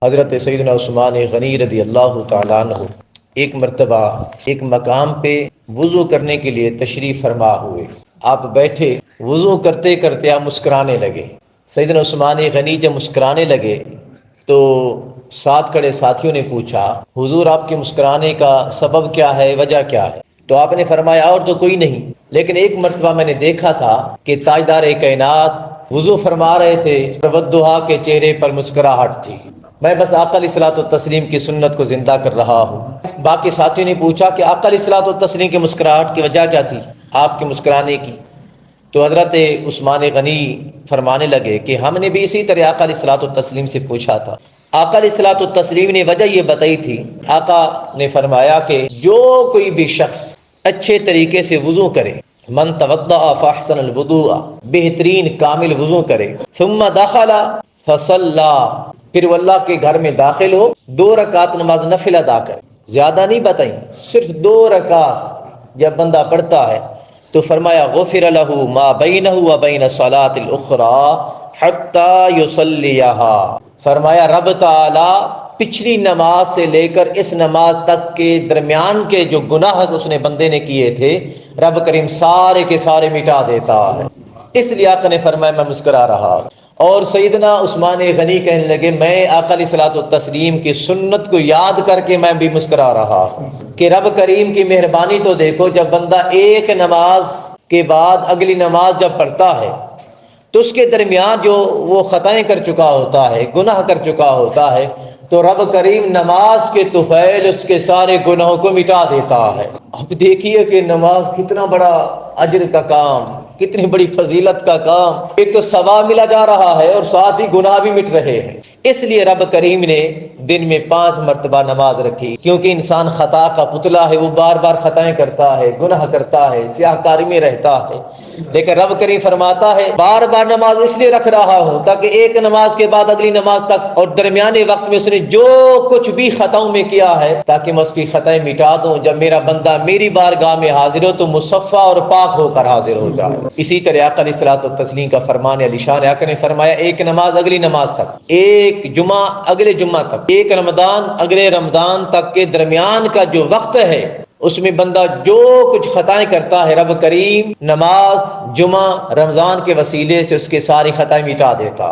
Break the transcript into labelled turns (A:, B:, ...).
A: حضرت سیدنا عثمان غنی رضی اللہ تعالیٰ عنہ ایک مرتبہ ایک مقام پہ وضو کرنے کے لیے تشریف فرما ہوئے۔ آپ بیٹھے، وضو کرتے کرتے آپ مسکرانے لگے۔ سیدنا عثمان غنی جب مسکرانے لگے تو ساتھ کھڑے ساتھیوں نے پوچھا، حضور آپ کے مسکرانے کا سبب کیا ہے، وجہ کیا ہے؟ تو آپ نے فرمایا اور تو کوئی نہیں، لیکن ایک مرتبہ میں نے دیکھا تھا کہ تاجدار کائنات وضو فرما رہے تھے، والضحیٰ کے چہرے پر مسکراہٹ تھی۔ میں بس آقا علیہ الصلوۃ والتسلیم کی سنت کو زندہ کر رہا ہوں۔ باقی ساتھیوں نے پوچھا کہ آقا علیہ الصلوۃ والتسلیم کی مسکراہٹ کی وجہ کیا تھی، آپ کے مسکرانے کی؟ تو حضرت عثمان غنی فرمانے لگے کہ ہم نے بھی اسی طرح آقا علیہ الصلوۃ والتسلیم سے پوچھا تھا۔ آقا علیہ الصلوۃ والتسلیم نے وجہ یہ بتائی تھی۔ آقا نے فرمایا کہ جو کوئی بھی شخص اچھے طریقے سے وضو کرے، من توضأ فاحسن الوضوء، بہترین کامل وضو کرے، ثم دخل فصلی، پھر وہ اللہ کے گھر میں داخل ہو، 2 رکعت نماز نفل ادا کرے، زیادہ نہیں بتائیں، صرف 2 رکعت جب بندہ پڑھتا ہے تو فرمایا غفر له ما بینہ و بین الصلاۃ الاخری حتی یصلیھا، فرمایا رب تعالی پچھلی نماز سے لے کر اس نماز تک کے درمیان کے جو گناہ اس نے بندے نے کیے تھے، رب کریم سارے کے سارے مٹا دیتا ہے۔ اس لیے آقا نے فرمایا میں مسکرا رہا۔ اور سیدنا عثمان غنی کہنے لگے میں آقا علیہ الصلوۃ والتسلیم کی سنت کو یاد کر کے میں بھی مسکرا رہا کہ رب کریم کی مہربانی تو دیکھو، جب بندہ ایک نماز کے بعد اگلی نماز جب پڑھتا ہے تو اس کے درمیان جو وہ خطائیں کر چکا ہوتا ہے، گناہ کر چکا ہوتا ہے، تو رب کریم نماز کے طفیل اس کے سارے گناہوں کو مٹا دیتا ہے۔ اب دیکھیے کہ نماز کتنا بڑا اجر کا کام، کتنی بڑی فضیلت کا کام، ایک تو ثواب ملا جا رہا ہے اور ساتھ ہی گناہ بھی مٹ رہے ہیں۔ اس لیے رب کریم نے دن میں 5 مرتبہ نماز رکھی، کیونکہ انسان خطا کا پتلا ہے، وہ بار بار خطائیں کرتا ہے، گناہ کرتا ہے، سیاہ کاری میں رہتا ہے، لیکن رب کریم فرماتا ہے بار بار نماز اس لیے رکھ رہا ہوں تاکہ ایک نماز کے بعد اگلی نماز تک اور درمیانے وقت میں اس نے جو کچھ بھی خطاؤں میں کیا ہے تاکہ میں اس کی خطائیں مٹا دوں، جب میرا بندہ میری بارگاہ میں حاضر ہو تو مصفا اور پاک ہو کر حاضر ہو جائے۔ اسی طرح آقا علیہ الصلوۃ والتسلیم کا فرمان علی شان ہے، آقا نے فرمایا ایک نماز اگلی نماز تک، ایک جمعہ اگلے جمعہ تک، ایک رمضان اگلے رمضان تک کے درمیان کا جو وقت ہے اس میں بندہ جو کچھ خطائیں کرتا ہے رب کریم نماز، جمعہ، رمضان کے وسیلے سے اس کے ساری خطائیں مٹا دیتا۔